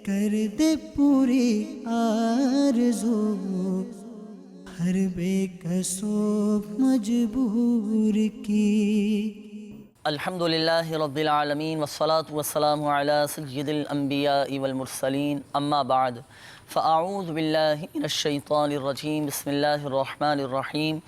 کر دے پوری آرزو ہر بے کسو مجبور کی۔ الحمدللہ رب العالمین والصلاة والسلام علی سید الانبیاء والمرسلین، اما بعد فاعوذ باللہ من الشیطان الرجیم، بسم اللہ الرحمن الرحیم۔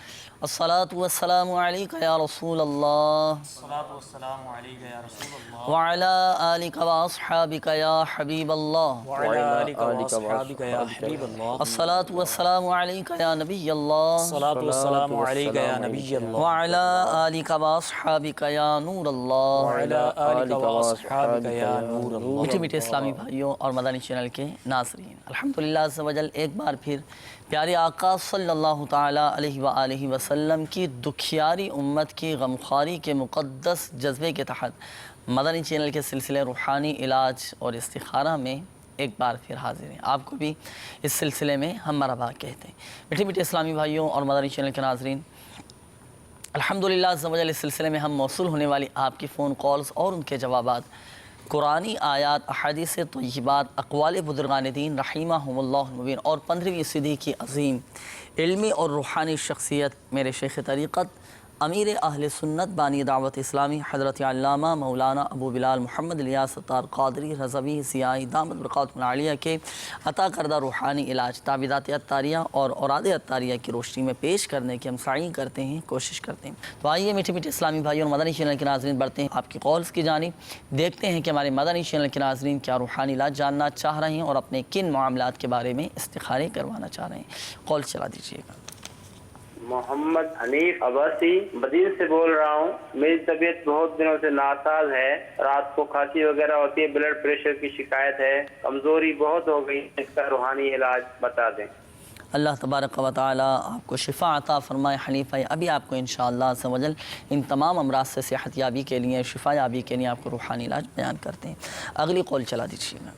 الصلاة والسلام علیک یا رسول اللہ، الصلاة والسلام علیک یا رسول اللہ، وعلی آلک واصحابک یا حبیب اللہ، وعلی آلک واصحابک یا حبیب اللہ، الصلاة والسلام علیک یا نبی اللہ، الصلاة والسلام علیک یا نبی اللہ، وعلی آلک واصحابک یا نور اللہ۔ وعلی آلک واصحابک یا نور اللہ۔ میٹھے میٹھے اسلامی بھائیوں اور مدنی چینل کے ناظرین، الحمدللہ عز و جل ایک بار پھر پیارے آقا صلی اللہ تعالیٰ علیہ وآلہ وسلم کی دکھیاری امت کی غمخواری کے مقدس جذبے کے تحت مدنی چینل کے سلسلے روحانی علاج اور استخارہ میں ایک بار پھر حاضر ہیں۔ آپ کو بھی اس سلسلے میں ہم مرحبا کہتے ہیں۔ میٹھے میٹھے اسلامی بھائیوں اور مدنی چینل کے ناظرین، الحمدللہ عز و جل اس سلسلے میں ہم موصول ہونے والی آپ کی فون کالز اور ان کے جوابات قرآنی آیات، احادیث طیبات، اقوال بزرگان دین رحمہم اللہ المبین اور 15ویں صدی کی عظیم علمی اور روحانی شخصیت میرے شیخ طریقت امیر اہل سنت بانی دعوت اسلامی حضرت علامہ مولانا ابو بلال محمد الیاس ستار قادری رضوی سیائی دامت برکاتہم العالیہ کے عطا کردہ روحانی علاج تعویذات عطاریہ اور اوراد عطاریہ کی روشنی میں پیش کرنے کی ہم سعی کرتے ہیں، کوشش کرتے ہیں۔ تو آئیے میٹھے میٹھے اسلامی بھائیوں اور مدنی چینل کے ناظرین بڑھتے ہیں آپ کی کالز کی جانب، دیکھتے ہیں کہ ہمارے مدنی چینل کے ناظرین کیا روحانی علاج جاننا چاہ رہے ہیں اور اپنے کن معاملات کے بارے میں استخارے کروانا چاہ رہے ہیں۔ کال چلا دیجیے گا۔ محمد حنیف عباسی مدین سے بول رہا ہوں۔ میری طبیعت بہت دنوں سے ناساز ہے، رات کو کھانسی وغیرہ ہوتی ہے، بلڈ پریشر کی شکایت ہے، کمزوری بہت ہو گئی، اس کا روحانی علاج بتا دیں۔ اللہ تبارک و تعالی آپ کو شفا عطا فرمائے حنیفہ۔ ابھی آپ کو انشاءاللہ عز و جل ان تمام امراض سے صحت یابی کے لیے، شفا یابی کے لیے آپ کو روحانی علاج بیان کرتے ہیں۔ اگلی کال چلا دیجیے گا۔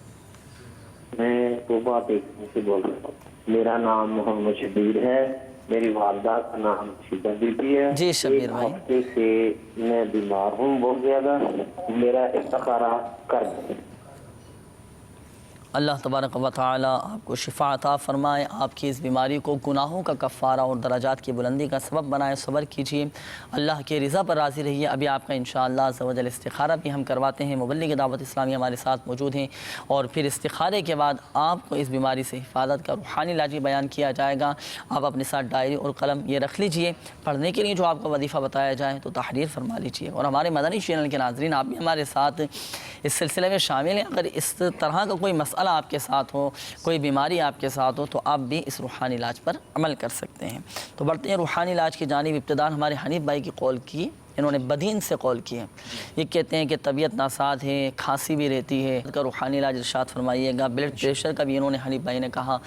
میں صوبہ دیکھنے سے بول رہا ہوں۔ میرا نام محمد شبیر ہے، میری والدہ کا نام شبیر بی بی ہے۔ جی شبیر بھائی۔ ایک ہفتے سے میں بیمار ہوں بہت زیادہ، میرا استخارہ کر دیں۔ اللہ تبارک و تعالی آپ کو شفا عطا فرمائے، آپ کی اس بیماری کو گناہوں کا کفارہ اور درجات کی بلندی کا سبب بنائے، صبر کیجیے، اللہ کے رضا پر راضی رہیے۔ ابھی آپ کا انشاءاللہ عز و جل استخارہ بھی ہم کرواتے ہیں، مبلغ دعوت اسلامی ہمارے ساتھ موجود ہیں، اور پھر استخارے کے بعد آپ کو اس بیماری سے حفاظت کا روحانی علاج بیان کیا جائے گا۔ آپ اپنے ساتھ ڈائری اور قلم یہ رکھ لیجئے، پڑھنے کے لیے جو آپ کو وظیفہ بتایا جائے تو تحریر فرما لیجئے۔ اور ہمارے مدنی چینل کے ناظرین، آپ بھی ہمارے ساتھ اس سلسلے میں شامل ہیں۔ اگر اس طرح کا کوئی مسئلہ آپ کے ساتھ ہو، کوئی بیماری آپ کے ساتھ ہو، تو آپ بھی اس روحانی علاج پر عمل کر سکتے ہیں۔ تو بڑھتے ہیں روحانی علاج کی جانب۔ ابتداءً ہمارے حنیف بھائی کی کال کی، انہوں نے بدین سے کال کی ہے۔ یہ کہتے ہیں کہ طبیعت ناساز ہے، کھانسی بھی رہتی ہے، اس کا روحانی علاج ارشاد فرمائیے گا۔ بلڈ پریشر کا بھی انہوں نے حنیف بھائی نے کہا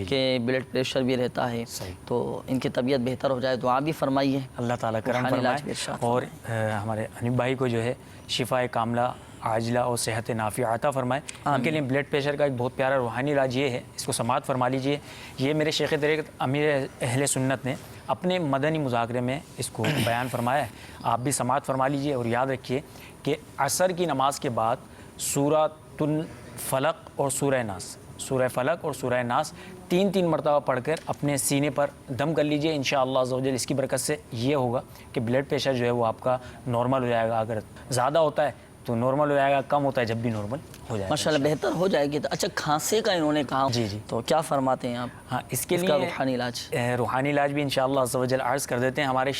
کہ بلڈ پریشر بھی رہتا ہے، تو ان کی طبیعت بہتر ہو جائے، دعا بھی فرمائیے، اللہ تعالیٰ کرم روحانی علاج بھی فرمائے ارشاد اور ہمارے حنیف بھائی کو جو ہے شفا کاملہ عاجلہ اور صحت نافعہ عطا فرمائے۔ ان کے لیے بلڈ پریشر کا ایک بہت پیارا روحانی علاج یہ ہے، اس کو سماعت فرما لیجئے۔ یہ میرے شیخ طریقت امیر اہل سنت نے اپنے مدنی مذاکرے میں اس کو بیان فرمایا ہے، آپ بھی سماعت فرما لیجئے۔ اور یاد رکھیے کہ عصر کی نماز کے بعد سورۃ الفلق اور سورہ ناس، سورہ فلق اور سورہ ناس 3 مرتبہ پڑھ کر اپنے سینے پر دم کر لیجئے۔ انشاءاللہ عز و جل اس کی برکت سے یہ ہوگا کہ بلڈ پریشر جو ہے وہ آپ کا نارمل ہو جائے گا۔ اگر زیادہ ہوتا ہے تو نارمل ہو جائے گا، کم ہوتا ہے جب بھی نارمل ہو جائے گا، ماشاءاللہ بہتر ہو جائے گی۔ اچھا کھانسی کا انہوں نے کہا، جی تو کیا فرماتے ہیں آپ؟ ہاں، اس کے اس کا لیے روحانی علاج، روحانی علاج بھی انشاءاللہ عز و جل عرض کر دیتے ہیں۔ ہمارے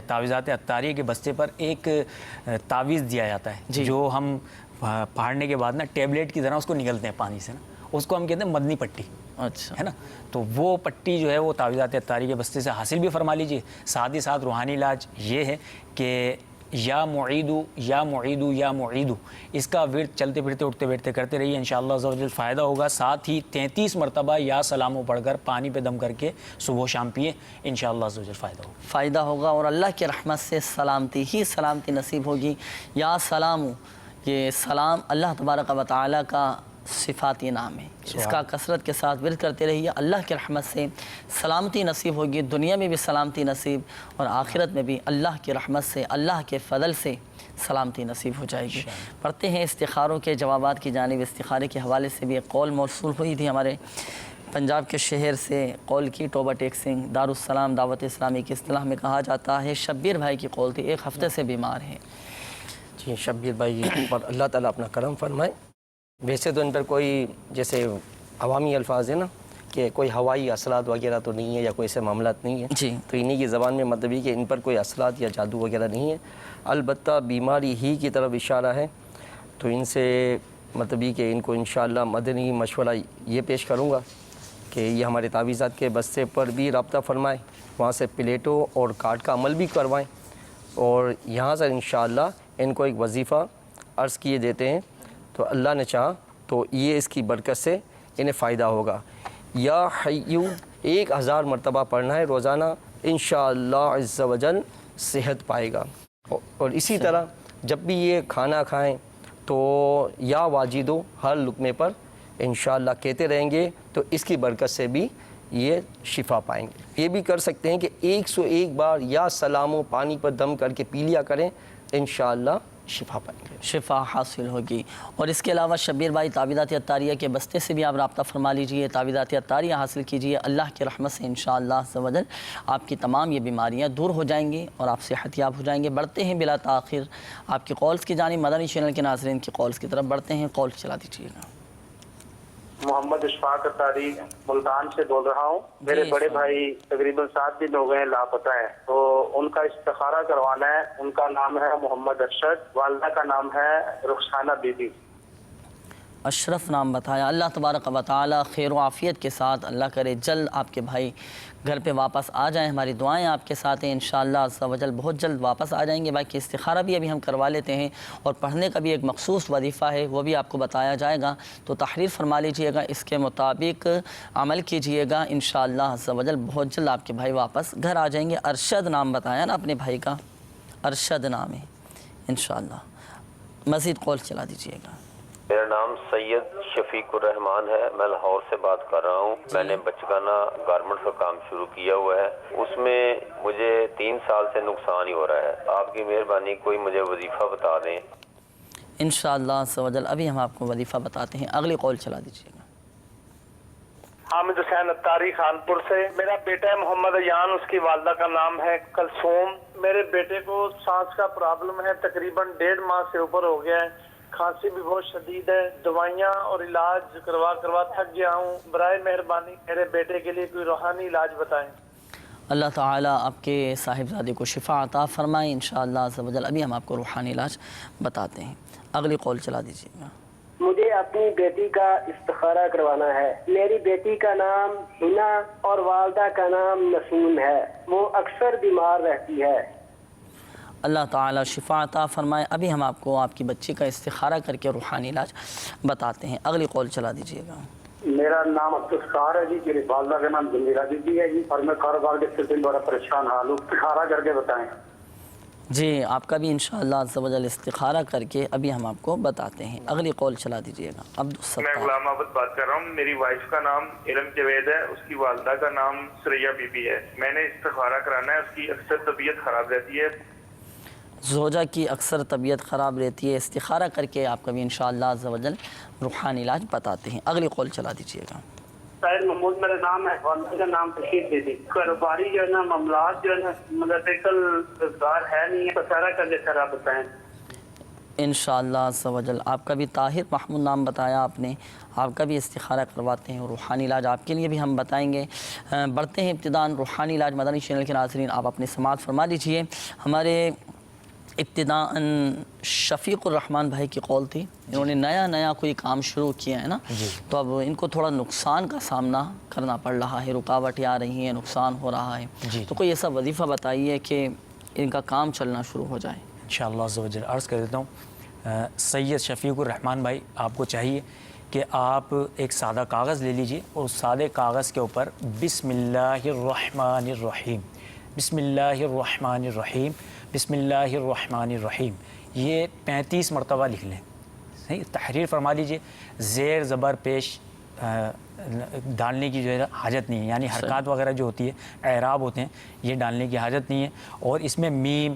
تعویذات عطاریہ کے بستے پر ایک تعویذ دیا جاتا ہے جو ہم پھاڑنے کے بعد نا ٹیبلیٹ کی طرح اس کو نگلتے ہیں پانی سے نا، اس کو ہم کہتے ہیں مدنی پٹی، اچھا ہے نا۔ تو وہ پٹی جو ہے وہ تعویذات عطاریہ کے بستے سے حاصل بھی فرما لیجیے۔ ساتھ ہی ساتھ روحانی علاج یہ ہے کہ یا معیدو یا معیدو یا معیدو، اس کا ورد چلتے پھرتے اٹھتے بیٹھتے کرتے رہیے، انشاءاللہ عز و جل فائدہ ہوگا۔ ساتھ ہی 33 مرتبہ یا سلامو پڑھ کر پانی پہ دم کر کے صبح و شام پیے، انشاءاللہ عز و جل فائدہ ہوگا۔ اور اللہ کی رحمت سے سلامتی ہی سلامتی نصیب ہوگی۔ یا سلامو، یہ سلام اللہ تبارک و تعالی کا صفاتی نام ہے، اس کا کثرت کے ساتھ ورد کرتے رہیے، اللہ کی رحمت سے سلامتی نصیب ہوگی، دنیا میں بھی سلامتی نصیب اور آخرت میں بھی اللہ کی رحمت سے، اللہ کے فضل سے سلامتی نصیب ہو جائے گی۔ پڑھتے ہیں استخاروں کے جوابات کی جانب۔ استخارے کے حوالے سے بھی ایک قول موصول ہوئی تھی ہمارے پنجاب کے شہر سے، قول کی توبہ ٹیک سنگھ دارالسلام دعوت اسلامی کی اصطلاح میں کہا جاتا ہے۔ شبیر بھائی کی قول تھی، 1 ہفتے سے بیمار ہیں۔ جی شبیر بھائی پر اللہ تعالیٰ اپنا کرم فرمائے۔ ویسے تو ان پر کوئی جیسے عوامی الفاظ ہیں نا کہ کوئی ہوائی اثرات وغیرہ تو نہیں ہے یا کوئی ایسے معاملات نہیں ہے، جی تو انہی کی زبان میں مطلب یہ کہ ان پر کوئی اثرات یا جادو وغیرہ نہیں ہے، البتہ بیماری ہی کی طرف اشارہ ہے۔ تو ان سے مطلب یہ کہ ان کو انشاءاللہ مدنی مشورہ یہ پیش کروں گا کہ یہ ہمارے تعویذات کے بستے پر بھی رابطہ فرمائیں، وہاں سے پلیٹوں اور کارڈ کا عمل بھی کروائیں، اور یہاں سے انشاءاللہ ان کو ایک وظیفہ عرض کیے دیتے ہیں، تو اللہ نے چاہا تو یہ اس کی برکت سے انہیں فائدہ ہوگا۔ یا حیو 1000 مرتبہ پڑھنا ہے روزانہ، انشاءاللہ عز و جل صحت پائے گا۔ اور اسی طرح جب بھی یہ کھانا کھائیں تو یا واجدو ہر لقمے پر انشاءاللہ کہتے رہیں گے، تو اس کی برکت سے بھی یہ شفا پائیں گے۔ یہ بھی کر سکتے ہیں کہ 101 بار یا سلام و پانی پر دم کر کے پی لیا کریں، انشاءاللہ شفا پائیں گے، شفا حاصل ہوگی۔ اور اس کے علاوہ شبیر بھائی تعویذات عطاریہ کے بستے سے بھی آپ رابطہ فرما لیجئے، تعویذات عطاریہ حاصل کیجئے، اللہ کی رحمت سے انشاءاللہ عز و جل آپ کی تمام یہ بیماریاں دور ہو جائیں گی اور آپ صحت یاب ہو جائیں گے۔ بڑھتے ہیں بلا تاخیر آپ کی قولز کی جانب، مدنی چینل کے ناظرین کی قولز کی طرف بڑھتے ہیں۔ قول چلا دیجئے گا۔ محمد اشفاق اطاری ملتان سے بول رہا ہوں۔ میرے بڑے بھائی تقریباً 7 دن ہو گئے ہیں لاپتہ ہیں، تو ان کا استخارہ کروانا ہے۔ ان کا نام ہے محمد ارشد، والدہ کا نام ہے رخسانہ بی بی۔ اشرف نام بتایا۔ اللہ تبارک و تعالی خیر و عافیت کے ساتھ اللہ کرے جلد آپ کے بھائی گھر پہ واپس آ جائیں۔ ہماری دعائیں آپ کے ساتھ ہیں، انشاءاللہ عز و جل بہت جلد واپس آ جائیں گے۔ بھائی کی استخارہ بھی ابھی ہم کروا لیتے ہیں، اور پڑھنے کا بھی ایک مخصوص وظیفہ ہے، وہ بھی آپ کو بتایا جائے گا، تو تحریر فرما لیجئے گا، اس کے مطابق عمل کیجئے گا، انشاءاللہ عز و جل بہت جلد آپ کے بھائی واپس گھر آ جائیں گے۔ ارشد نام بتایا نا اپنے بھائی کا، ارشد نام ہے انشاءاللہ۔ مزید قول چلا دیجئے گا۔ میرا نام سید شفیق الرحمان ہے، میں لاہور سے بات کر رہا ہوں۔ میں نے بچگانہ گارمنٹ کا کام شروع کیا ہوا ہے، اس میں مجھے 3 سال سے نقصان ہی ہو رہا ہے۔ آپ کی مہربانی کوئی مجھے وظیفہ بتا دیں۔ انشاءاللہ عز و جل ابھی ہم آپ کو وظیفہ بتاتے ہیں۔ اگلی قول چلا دیجئے گا۔ حامد حسین اتاری خانپور سے۔ میرا بیٹا ہے محمد ایان، اس کی والدہ کا نام ہے کلثوم۔ میرے بیٹے کو سانس کا پرابلم ہے، تقریباً 1.5 ماہ سے اوپر ہو گیا ہے، کھانسی بھی بہت شدید ہے، دوائیاں اور علاج کروا تھک گیا ہوں۔ برائے مہربانی میرے بیٹے کے لیے کوئی روحانی علاج بتائیں۔ اللہ تعالیٰ آپ کے صاحبزادے کو شفا عطا فرمائیں انشاءاللہ عز و جل۔ ابھی ہم آپ کو روحانی علاج بتاتے ہیں۔ اگلی قول چلا دیجیے گا۔ مجھے اپنی بیٹی کا استخارہ کروانا ہے۔ میری بیٹی کا نام ہنا اور والدہ کا نام نسیم ہے، وہ اکثر بیمار رہتی ہے۔ اللہ تعالیٰ شفا عطا فرمائے۔ ابھی ہم آپ کو آپ کی بچی کا استخارہ کر کے روحانی علاج بتاتے ہیں۔ اگلی قول چلا دیجیے گا۔ میرا نام عبدالستار ہے جی، میری والدہ کا نام جمیلہ بی بی ہے جی، اور میں کاروبار کے سلسلے میں بڑا پریشان حال ہوں، استخارہ کر کے بتائیں۔ جی آپ کا بھی انشاءاللہ عز و جل استخارہ کر کے ابھی ہم آپ کو بتاتے ہیں۔ اگلی قول چلا دیجیے گا۔ میں غلام عابد بات کر رہا ہوں۔ میری وائف کا نام علم جوید ہے، اس کی والدہ کا نام سریہ بی بی ہے۔ میں نے استخارہ کرانا ہے، اس کی اکثر طبیعت خراب رہتی ہے۔ زوجہ کی اکثر طبیعت خراب رہتی ہے، استخارہ کر کے آپ کا بھی انشاءاللہ عز و جل روحانی علاج بتاتے ہیں۔ اگلی قول چلا دیجیے گا۔ طاہر محمود میرا نام ہے، والدہ کا نام تشریف بی بی۔ کاروباری جو ہے نا معاملات جو ہے نا مدرسل روزگار ہے نہیں ہے، سارا کر کے سارا بتائیں۔ انشاءاللہ عز و جل آپ کا بھی طاہر محمود نام بتایا آپ نے، آپ کا بھی استخارہ کرواتے ہیں، روحانی علاج آپ کے لیے بھی ہم بتائیں گے۔ بڑھتے ہیں ابتداءً روحانی علاج مدنی چینل کے ناظرین، آپ اپنے سماعت فرما لیجیے۔ ہمارے ابتداءً شفیق الرحمان بھائی کی قول تھی، انہوں نے نیا کوئی کام شروع کیا ہے نا، تو اب ان کو تھوڑا نقصان کا سامنا کرنا پڑ رہا ہے، رکاوٹیں آ رہی ہیں، نقصان ہو رہا ہے، تو کوئی ایسا وظیفہ بتائیے کہ ان کا کام چلنا شروع ہو جائے۔ انشاءاللہ عز و جل عرض کر دیتا ہوں، سید شفیق الرحمان بھائی آپ کو چاہیے کہ آپ ایک سادہ کاغذ لے لیجئے اور اس سادے کاغذ کے اوپر بسم اللہ الرحمن الرحیم، بسم اللہ الرحمن الرحیم، بسم اللہ الرحمن الرحیم، یہ 35 مرتبہ لکھ لیں۔ صحیح تحریر فرما لیجئے، زیر زبر پیش ڈالنے کی جو ہے حاجت نہیں ہے، یعنی حرکات وغیرہ جو ہوتی ہے اعراب ہوتے ہیں، یہ ڈالنے کی حاجت نہیں ہے، اور اس میں میم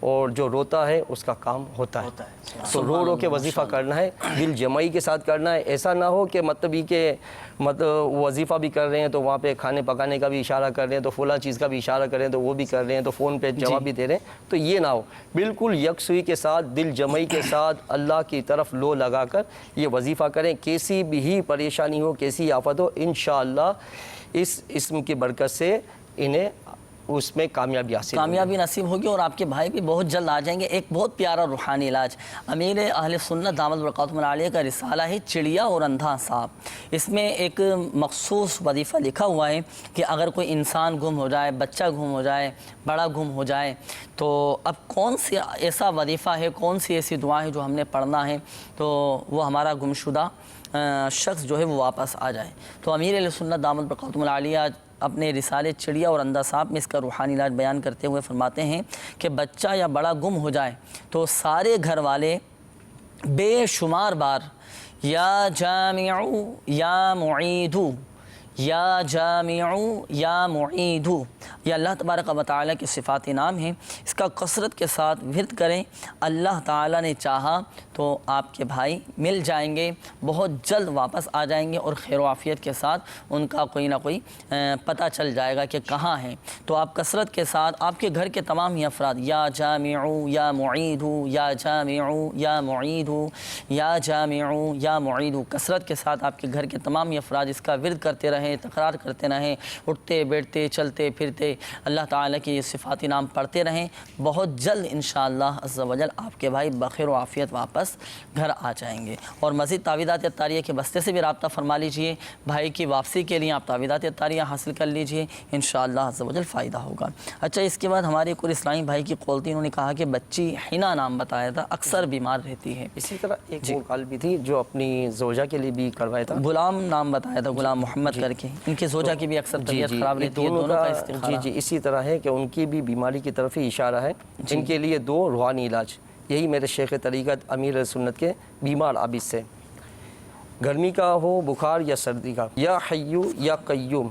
اور جو روتا ہے اس کا کام ہوتا ہے. تو رو رو کے وظیفہ کرنا ہے، دل جمعی کے ساتھ کرنا ہے. ایسا نہ ہو کہ مطلب یہ کہ وظیفہ بھی کر رہے ہیں تو وہاں پہ کھانے پکانے کا بھی اشارہ کر رہے ہیں، تو فلاں چیز کا بھی اشارہ کر رہے ہیں تو وہ بھی کر رہے ہیں، تو فون پہ جواب بھی دے رہے ہیں. تو یہ نہ ہو، بالکل یکسوئی کے ساتھ دل جمعی کے ساتھ اللہ کی طرف لو لگا کر یہ وظیفہ کریں. کیسی بھی پریشانی ہو، کیسی آفت ہو، انشاءاللہ اس اسم کی برکت سے انہیں اس میں کامیابی نصیب ہوگی اور آپ کے بھائی بھی بہت جلد آ جائیں گے. ایک بہت پیارا روحانی علاج امیر اہل سنت دامت برکاتہم العالیہ کا رسالہ ہے چڑیا اور اندھا سانپ. اس میں ایک مخصوص وظیفہ لکھا ہوا ہے کہ اگر کوئی انسان گم ہو جائے، بچہ گم ہو جائے، بڑا گم ہو جائے، تو اب کون سی ایسا وظیفہ ہے، کون سی ایسی دعا ہے جو ہم نے پڑھنا ہے تو وہ ہمارا گمشدہ شخص جو ہے وہ واپس آ جائے. تو امیر اہل سنت دامت برکاتہم العالیہ اپنے رسالے چڑیا اور اندھا سانپ میں اس کا روحانی علاج بیان کرتے ہوئے فرماتے ہیں کہ بچہ یا بڑا گم ہو جائے تو سارے گھر والے بے شمار بار یا جامعو یا معیدو، یا جامعو یا معیدو، یہ اللہ تبارک و تعالیٰ کے صفات نام ہیں. اس کا کثرت کے ساتھ ورد کریں. اللہ تعالیٰ نے چاہا تو آپ کے بھائی مل جائیں گے، بہت جلد واپس آ جائیں گے اور خیر و عافیت کے ساتھ ان کا کوئی نہ کوئی پتہ چل جائے گا کہ کہاں ہیں. تو آپ کثرت کے ساتھ آپ کے گھر کے تمام ہی افراد یا جامعو یا معیدو، یا جامعو یا معیدو، یا جامعو یا معیدو، کثرت کے ساتھ آپ کے گھر کے تمام ہی افراد اس کا ورد کرتے رہیں، تکرار کرتے رہیں، اٹھتے بیٹھتے چلتے پھرتے اللہ تعالیٰ کے یہ صفاتی نام پڑھتے رہیں. بہت جلد انشاءاللہ عز و جل آپ کے بھائی بخیر و عافیت واپس گھر آ جائیں گے. اور مزید تعویذات اطاریہ کے بستے سے بھی رابطہ فرما لیجئے. بھائی کی واپسی کے لیے آپ تعویذات اطاریہ حاصل کر لیجئے، انشاءاللہ عز و جل فائدہ ہوگا. اچھا، اس کے بعد ہمارے ایک اور اسلامی بھائی کی قول تھی، انہوں نے کہا کہ بچی حنا نام بتایا تھا، اکثر بیمار رہتی ہے. اسی طرح ایک اور کال بھی تھی جو اپنی زوجہ کے لیے بھی کروایا تھا، غلام نام بتایا تھا، غلام محمد کر کے. ان کی زوجہ کی بھی اکثر طبیعت خراب رہتی ہے، دونوں کا استخارہ. جی اسی طرح ہے کہ ان کی بھی بیماری کی طرف ہی اشارہ ہے. ان کے لیے 2 روحانی علاج، یہی میرے شیخ طریقت امیر سنت کے بیمار عابد سے، گرمی کا ہو، بخار یا سردی کا، یا حیو یا قیوم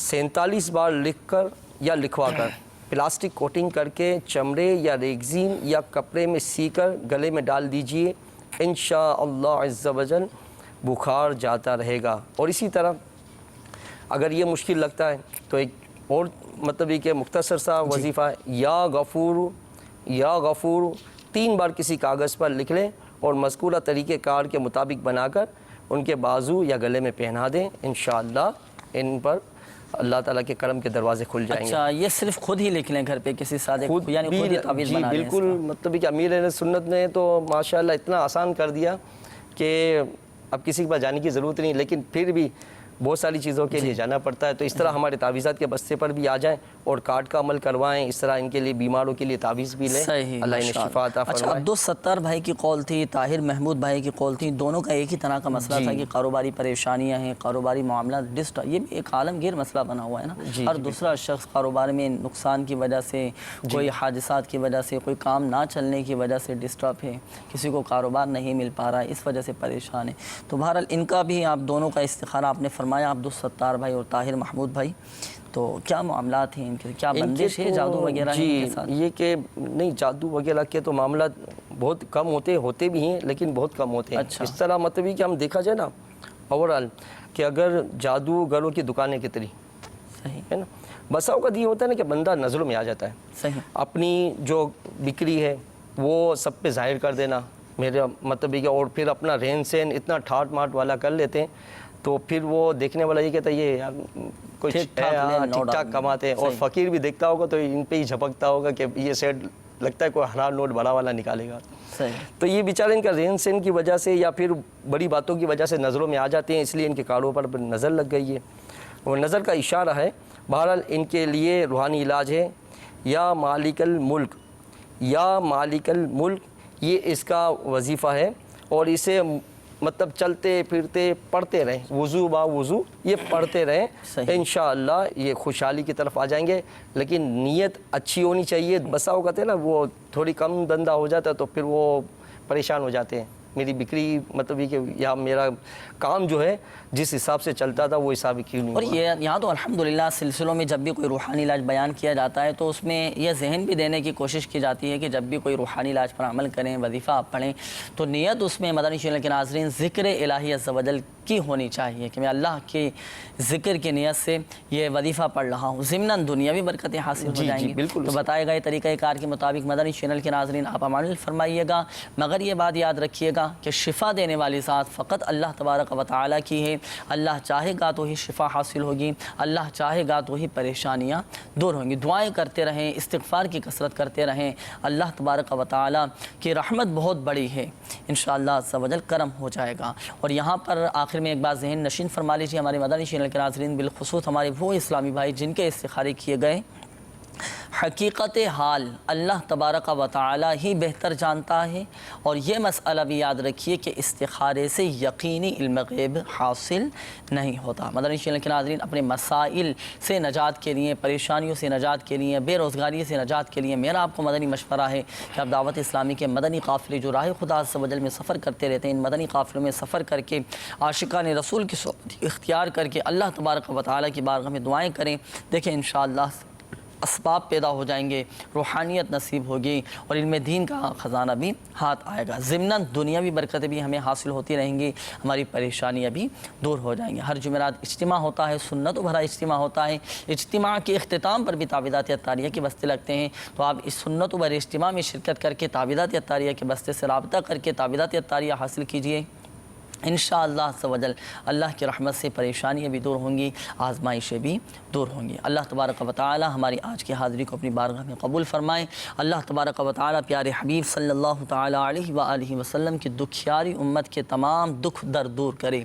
47 بار لکھ کر یا لکھوا کر پلاسٹک کوٹنگ کر کے چمڑے یا ریگزین یا کپڑے میں سی کر گلے میں ڈال دیجئے. انشاءاللہ عز و جل بخار جاتا رہے گا. اور اسی طرح اگر یہ مشکل لگتا ہے تو ایک اور مطلب یہ کہ مختصر سا وظیفہ ہے، یا غفور 3 بار کسی کاغذ پر لکھ لیں اور مذکورہ طریقہ کار کے مطابق بنا کر ان کے بازو یا گلے میں پہنا دیں. انشاءاللہ ان پر اللہ تعالیٰ کے کرم کے دروازے کھل جائیں گے. اچھا، یہ صرف خود ہی لکھ لیں گھر پہ کسی سادے یعنی خود ہی تعویذ بنا لیں؟ بالکل، مطلب کہ امیر اہل سنت نے تو ماشاءاللہ اتنا آسان کر دیا کہ اب کسی کے پاس جانے کی ضرورت نہیں، لیکن پھر بھی بہت ساری چیزوں کے لیے جانا پڑتا ہے. تو اس طرح ہمارے تعویذات کے بستے پر بھی آ جائیں اور کارڈ کا عمل کروائیں. اس طرح ان کے لیے بیماروں کے لیے تعویذ بھی لیں، اللہ انہیں شفا عطا فرمائے. اچھا، عبدالستار بھائی کی قول تھی، طاہر محمود بھائی کی قول تھی، دونوں کا ایک ہی طرح کا مسئلہ تھا کہ کاروباری پریشانیاں ہیں، کاروباری معاملات یہ بھی ایک عالمگیر مسئلہ بنا ہوا ہے نا. ہر دوسرا شخص کاروبار میں نقصان کی وجہ سے، کوئی حادثات کی وجہ سے، کوئی کام نہ چلنے کی وجہ سے ڈسٹرب ہے، کسی کو کاروبار نہیں مل پا رہا ہے، اس وجہ سے پریشان ہے. تو بہرحال ان کا بھی آپ دونوں کا استخارہ آپ نے فرمایا، عبدالستار بھائی اور طاہر محمود بھائی. تو کیا معاملات ہیں ان کے، کیا بندش ہے، جادو وغیرہ ہے ان کے ساتھ؟ یہ کہ نہیں، جادو وغیرہ کے تو معاملات بہت کم ہوتے بھی ہیں، لیکن بہت کم ہوتے ہیں. اس طرح مطلب کہ ہم دیکھا جائے نا اوورال کہ اگر جادوگروں کی دکانیں کتنی ہے نا، بسا اوقات یہ ہوتا ہے نا کہ بندہ نظروں میں آ جاتا ہے. صحیح. اپنی جو بکری ہے وہ سب پہ ظاہر کر دینا، میرا مطلب یہ کہ اور پھر اپنا رہن سہن اتنا ٹھاٹ ماٹ والا کر لیتے ہیں، تو پھر وہ دیکھنے والا یہ کہتا ہے یہ یار کچھ ٹھیک ٹھاک کماتے ہیں. اور فقیر بھی دیکھتا ہوگا تو ان پہ ہی جھپکتا ہوگا کہ یہ سیٹ لگتا ہے کوئی حلال نوٹ بڑا والا نکالے گا. تو یہ بیچارے ان کا رہن سہن کی وجہ سے یا پھر بڑی باتوں کی وجہ سے نظروں میں آ جاتے ہیں، اس لیے ان کے کاروبار پر نظر لگ گئی ہے. اور نظر کا اشارہ ہے. بہرحال ان کے لیے روحانی علاج ہے یا مالک الملک، یا مالک الملک، یہ اس کا وظیفہ ہے. اور اسے مطلب چلتے پھرتے پڑھتے رہیں، وضو با وضو یہ پڑھتے رہیں، انشاءاللہ یہ خوشحالی کی طرف آ جائیں گے. لیکن نیت اچھی ہونی چاہیے. بسا اوقات ہے نا وہ تھوڑی کم دندہ ہو جاتا ہے تو پھر وہ پریشان ہو جاتے ہیں. میری بکری مطلب یہ کہ یا میرا کام جو ہے جس حساب سے چلتا تھا وہ حساب کیوں نہیں اور ہوا؟ یہ یہاں تو الحمدللہ سلسلوں میں جب بھی کوئی روحانی علاج بیان کیا جاتا ہے تو اس میں یہ ذہن بھی دینے کی کوشش کی جاتی ہے کہ جب بھی کوئی روحانی علاج پر عمل کریں، وظیفہ آپ پڑھیں تو نیت اس میں مدنی چینل کے ناظرین ذکر الہی عز و جل کی ہونی چاہیے کہ میں اللہ کے ذکر کی نیت سے یہ وظیفہ پڑھ رہا ہوں، ضمناً دنیاوی برکتیں حاصل ہو جائیں گی۔ بالکل تو بتائے گئے طریقہ کار کے مطابق مدنی چینل کے ناظرین آپ عمل فرمائیے گا، مگر یہ بات یاد رکھیے گا کہ شفا دینے والی ذات فقط اللہ تبارک و تعالیٰ کی ہے۔ اللہ چاہے گا تو ہی شفا حاصل ہوگی، اللہ چاہے گا تو ہی پریشانیاں دور ہوں گی۔ دعائیں کرتے رہیں، استغفار کی کثرت کرتے رہیں، اللہ تبارک و تعالیٰ کی رحمت بہت بڑی ہے، انشاءاللہ عز و جل کرم ہو جائے گا۔ اور یہاں پر آخر میں ایک بات ذہن نشین فرما لیجیے ہمارے مدنی چینل کے ناظرین، بالخصوص ہمارے وہ اسلامی بھائی جن کے استخارے کیے گئے، حقیقت حال اللہ تبارک و تعالی ہی بہتر جانتا ہے، اور یہ مسئلہ بھی یاد رکھیے کہ استخارے سے یقینی علم غیب حاصل نہیں ہوتا۔ مدنی چینل کے ناظرین، اپنے مسائل سے نجات کے لیے، پریشانیوں سے نجات کے لیے، بے روزگاری سے نجات کے لیے میرا آپ کو مدنی مشورہ ہے کہ آپ دعوت اسلامی کے مدنی قافلے جو راہ خدا عز و جل میں سفر کرتے رہتے ہیں، ان مدنی قافلوں میں سفر کر کے عاشقان رسول کی صحبت اختیار کر کے اللہ تبارک و تعالی کی بارگاہ میں دعائیں کریں۔ دیکھیں انشاءاللہ اسباب پیدا ہو جائیں گے، روحانیت نصیب ہوگی، اور علم دین کا خزانہ بھی ہاتھ آئے گا۔ ضمناً دنیاوی برکتیں بھی ہمیں حاصل ہوتی رہیں گی، ہماری پریشانیاں بھی دور ہو جائیں گی۔ ہر جمعرات اجتماع ہوتا ہے، سنت و بھرا اجتماع ہوتا ہے، اجتماع کے اختتام پر بھی تعویذات اطاریہ کے بستے لگتے ہیں، تو آپ اس سنت و بھرے اجتماع میں شرکت کر کے تعویذات اطاریہ کے بستے سے رابطہ کر کے تعویذات اطاریہ حاصل کیجیے۔ انشاءاللہ عز و جل اللہ کی رحمت سے پریشانیاں بھی دور ہوں گی، آزمائشیں بھی دور ہوں گی۔ اللہ تبارک و تعالی ہماری آج کی حاضری کو اپنی بارگاہ میں قبول فرمائے۔ اللہ تبارک و تعالی پیارے حبیب صلی اللہ تعالی علیہ وآلہ وسلم کی دکھیاری امت کے تمام دکھ درد دور کرے،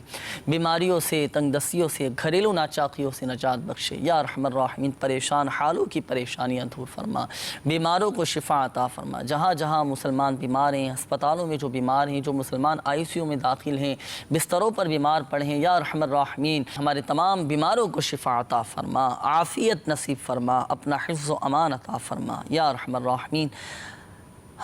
بیماریوں سے، تنگ دستیوں سے، گھریلو ناچاقیوں سے نجات بخشے۔ یا ارحم الراحمین، پریشان حالوں کی پریشانیاں دور فرما، بیماروں کو شفا عطا فرما۔ جہاں جہاں مسلمان بیمار ہیں، ہسپتالوں میں جو بیمار ہیں، جو مسلمان ICU میں داخل ہیں، بستروں پر بیمار پڑے ہیں، یا ارحم الراحمین ہمارے تمام بیماروں کو شفا عطا فرما، عافیت نصیب فرما، اپنا حفظ و امان عطا فرما۔ یا ارحم الراحمین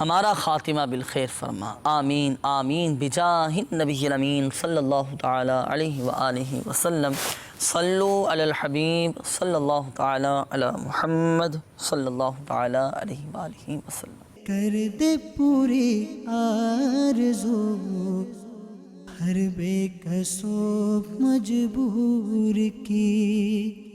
ہمارا خاتمہ بالخیر فرما، آمین آمین بجاہ النبی الامین صلی اللہ تعالی علیہ وآلہ وسلم۔ صلو علی الحبیب صلی اللہ تعالی علی محمد صلی اللہ تعالی علیہ وآلہ وسلم۔ کر دے پوری آرزو ہر بے کس و مجبور کی،